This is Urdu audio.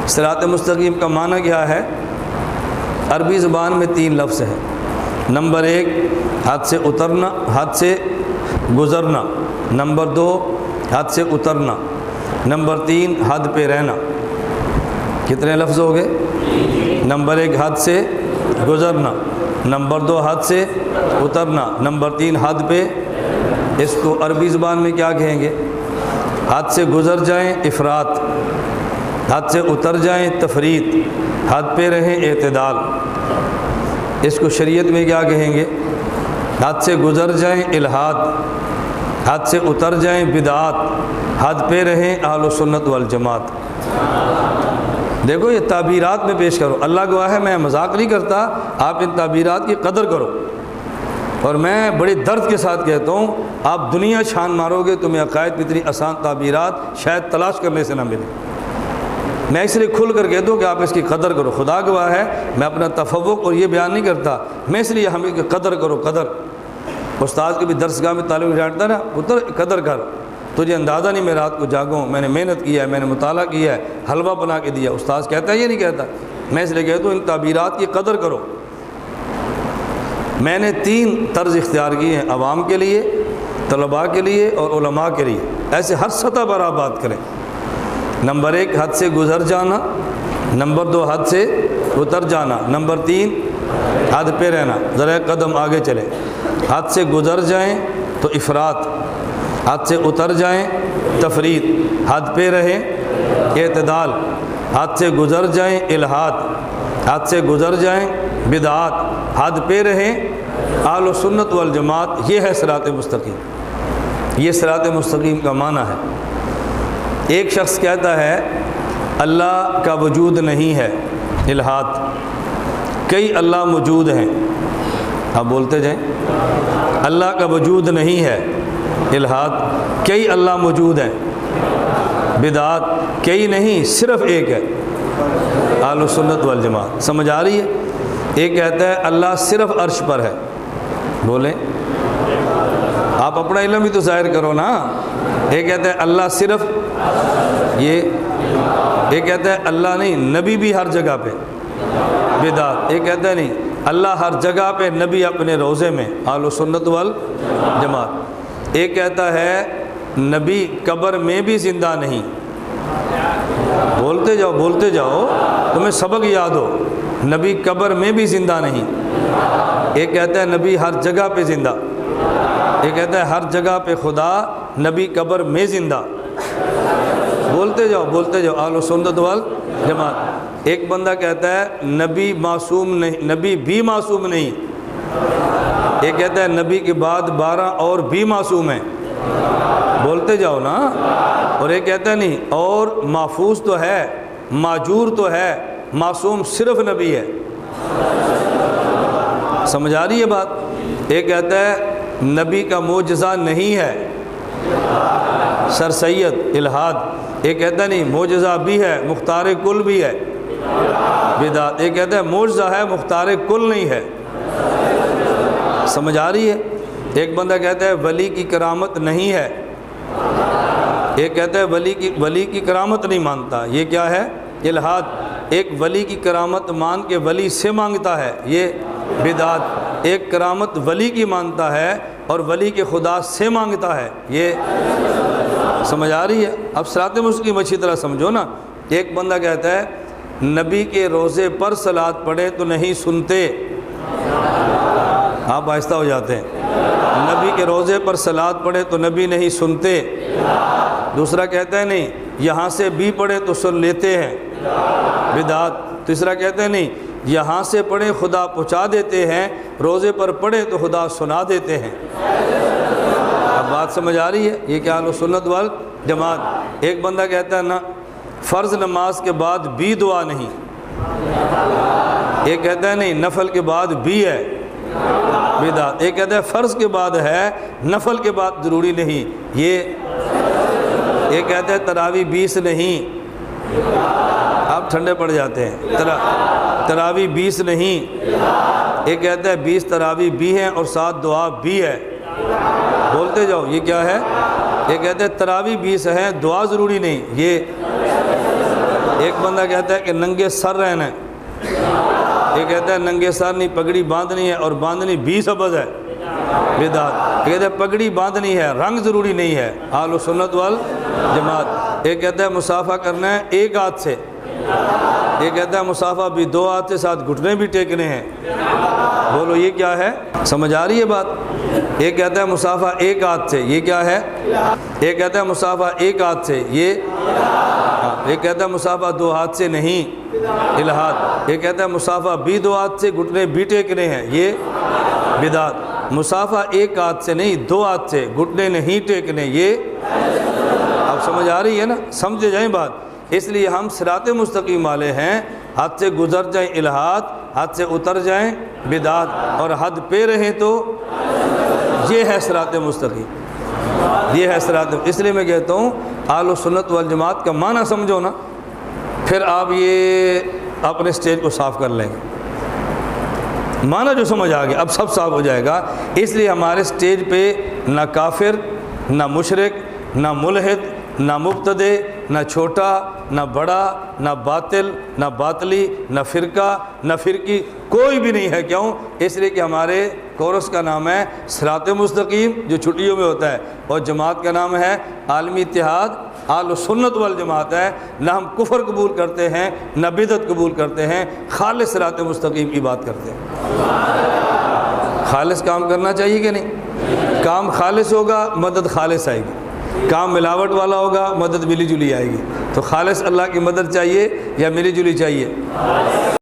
صراط مستقیم کا معنی کیا ہے؟ عربی زبان میں 3 لفظ ہے۔ نمبر 1 حد سے اترنا، حد سے گزرنا۔ نمبر 2 حد سے اترنا۔ نمبر 3 حد پہ رہنا۔ کتنے لفظ ہو گئے؟ نمبر 1 حد سے گزرنا، نمبر 2 حد سے اترنا، نمبر 3 حد پہ۔ اس کو عربی زبان میں کیا کہیں گے؟ حد سے گزر جائیں افراط، حد سے اتر جائیں تفریط، حد پہ رہیں اعتدال۔ اس کو شریعت میں کیا کہیں گے؟ حد سے گزر جائیں الحاد، حد سے اتر جائیں بدعات، حد پہ رہیں اہل سنت والجماعت۔ دیکھو یہ تعبیرات میں پیش کرو، اللہ گواہ ہے میں مذاق نہیں کرتا، آپ ان تعبیرات کی قدر کرو۔ اور میں بڑی درد کے ساتھ کہتا ہوں، آپ دنیا چھان مارو گے تمہیں عقائد کی اتنی آسان تعبیرات شاید تلاش کرنے سے نہ ملے۔ میں اس لیے کھل کر کہتا ہوں کہ آپ اس کی قدر کرو، خدا گواہ ہے میں اپنا تفوق اور یہ بیان نہیں کرتا، میں اس لیے ہمیں کہ قدر کرو، قدر۔ استاد کی بھی درسگاہ میں طالب ڈانٹتا نا، پتر قدر کر، تجھے اندازہ نہیں میں رات کو جاگوں، میں نے محنت کیا ہے، میں نے مطالعہ کیا ہے، حلوہ بنا کے دیا۔ استاد کہتا ہے یہ نہیں کہتا، میں اس لیے کہتا ہوں ان تعبیرات کی قدر کرو۔ میں نے 3 طرز اختیار کیے ہیں، عوام کے لیے، طلباء کے لیے اور علماء کے لیے، ایسے ہر سطح پر آپ بات کریں۔ نمبر 1 حد سے گزر جانا، نمبر 2 حد سے اتر جانا، نمبر 3 حد پہ رہنا۔ ذرا قدم آگے چلیں۔ حد سے گزر جائیں تو افراط، حد سے اتر جائیں تفریط، حد پہ رہیں اعتدال، حد سے گزر جائیں الحاد، حد سے گزر جائیں بدعات، حد پہ رہیں اہل سنت والجماعت۔ یہ ہے صراط مستقیم، یہ صراط مستقیم کا معنی ہے۔ ایک شخص کہتا ہے اللہ کا وجود نہیں ہے، الحاد، کئی اللہ موجود ہیں، آپ بولتے جائیں، اللہ کا وجود نہیں ہے، الحاد، کئی اللہ موجود ہیں، بدعات، کئی نہیں صرف ایک ہے، اہل سنت والجماعت۔ سمجھ آ رہی ہے؟ ایک کہتا ہے اللہ صرف عرش پر ہے، بولیں آپ اپنا علم بھی تو ظاہر کرو نا۔ ایک کہتا ہے اللہ صرف یہ، ایک کہتا ہے اللہ نہیں نبی بھی ہر جگہ پہ، بدعت۔ ایک کہتا ہے نہیں اللہ ہر جگہ پہ، نبی اپنے روضے میں، اہل سنت والجماعت۔ ایک کہتا ہے نبی قبر میں بھی زندہ نہیں، بولتے جاؤ بولتے جاؤ تمہیں سبق یاد ہو، نبی قبر میں بھی زندہ نہیں۔ ایک کہتا ہے نبی ہر جگہ پہ زندہ، ایک کہتا ہے ہر جگہ پہ خدا، نبی قبر میں زندہ۔ بولتے جاؤ اہل سنت والجماعت۔ ایک بندہ کہتا ہے نبی معصوم نہیں، نبی بھی معصوم نہیں۔ ایک کہتا ہے نبی کے بعد 12 اور بھی معصوم ہیں، بولتے جاؤ نا۔ اور ایک کہتا ہے نہیں اور محفوظ تو ہے، معجور تو ہے، معصوم صرف نبی ہے۔ سمجھ آ رہی ہے بات؟ ایک کہتا ہے نبی کا معجزہ نہیں ہے، سر سید، الحاد۔ ایک کہتا ہے نہیں معجزہ بھی ہے، مختار کل بھی ہے، بدعت۔ ایک کہتا ہے معجزہ ہے، مختار کل نہیں ہے۔ سمجھ آ رہی ہے؟ ایک بندہ کہتا ہے ولی کی کرامت نہیں ہے، ایک کہتا ہے ولی کی کرامت نہیں مانتا، یہ کیا ہے؟ الحاد۔ ایک ولی کی کرامت مان کے ولی سے مانگتا ہے، یہ بدعت۔ ایک کرامت ولی کی مانتا ہے اور ولی کے خدا سے مانگتا ہے، یہ سمجھ آ رہی ہے؟ اب صراط مستقیم اچھی طرح سمجھو نا۔ ایک بندہ کہتا ہے نبی کے روزے پر صلوات پڑھے تو نہیں سنتے، آپ آہستہ ہو جاتے ہیں، نبی کے روزے پر صلوات پڑھے تو نبی نہیں سنتے۔ دوسرا کہتا ہے نہیں یہاں سے بھی پڑھے تو سن لیتے ہیں، بدعت۔ تیسرا کہتا ہے نہیں یہاں سے پڑھے خدا پہنچا دیتے ہیں، روزے پر پڑھے تو خدا سنا دیتے ہیں۔ اب بات سمجھ آ رہی ہے؟ یہ کیا اہل سنت والجماعت۔ ایک بندہ کہتا ہے نا فرض نماز کے بعد بھی دعا نہیں، ایک کہتا ہے نہیں نفل کے بعد بھی ہے، بدعت۔ ایک کہتا ہے فرض کے بعد ہے، نفل کے بعد ضروری نہیں، یہ ایک کہتا ہے تراویح 20 نہیں، آپ ٹھنڈے پڑ جاتے ہیں، تراویح 20 نہیں۔ ایک کہتا ہے 20 تراویح بھی ہیں اور 7 دعا بھی ہے، بولتے جاؤ یہ کیا ہے؟ ایک کہتے ہیں تراویح 20 ہیں، دعا ضروری نہیں، یہ ایک بندہ کہتا ہے کہ ننگے سر رہنا ہے، یہ کہتا ہے ننگے سر نہیں، پگڑی باندھنی ہے، اور باندھنی بھی سبز ہے، بدعت۔ یہ کہتا ہے پگڑی باندھنی ہے، رنگ ضروری نہیں ہے، اہل سنت والجماعت۔ ایک کہتا ہے مصافحہ کرنا ہے ایک ہاتھ سے، یہ کہتا ہے مصافحہ بھی دو ہاتھ سے، ساتھ گھٹنے بھی ٹیکنے ہیں۔ بولو یہ کیا ہے؟ سمجھ آ رہی ہے بات؟ ایک کہتا ہے مصافحہ ایک ہاتھ سے، یہ کیا ہے؟ ایک کہتا ہے مصافحہ ایک ہاتھ سے، یہ ایک کہتا ہے مصافحہ دو ہاتھ سے نہیں، الہاد۔ ایک کہتا ہے مصافحہ بھی دو ہاتھ سے، گھٹنے بھی ٹیکنے ہیں، یہ بدعت۔ مصافحہ ایک ہاتھ سے نہیں، دو ہاتھ سے، گھٹنے نہیں ٹیکنے، یہ اب سمجھ آ رہی ہے نا؟ سمجھے جائیں بات۔ اس لیے ہم صراط مستقیم والے ہیں، حد سے گزر جائیں الہاد، حد سے اتر جائیں بدعت، اور حد پہ رہیں تو یہ ہے صراط مستقیم، یہ ہے صراط۔ اس لیے میں کہتا ہوں اہل سنت والجماعت کا معنی سمجھو نا، پھر آپ یہ اپنے سٹیج کو صاف کر لیں گے۔ معنی جو سمجھ آ گیا اب سب صاف ہو جائے گا۔ اس لیے ہمارے سٹیج پہ نہ کافر، نہ مشرک، نہ ملحد، نہ مبتدع، نہ چھوٹا، نہ بڑا، نہ باطل، نہ باطلی، نہ فرقہ، نہ فرقی، کوئی بھی نہیں ہے۔ کیوں؟ اس لیے کہ ہمارے کورس کا نام ہے صراط مستقیم جو چھٹیوں میں ہوتا ہے، اور جماعت کا نام ہے عالمی اتحاد اہل سنت والجماعت ہے۔ نہ ہم کفر قبول کرتے ہیں، نہ بدعت قبول کرتے ہیں، خالص صراط مستقیم کی بات کرتے ہیں۔ خالص کام کرنا چاہیے کہ نہیں؟ کام خالص ہوگا، مدد خالص آئے گی۔ کام ملاوٹ والا ہوگا، مدد ملی جلی آئے گی۔ تو خالص اللہ کی مدد چاہیے یا ملی جلی چاہیے؟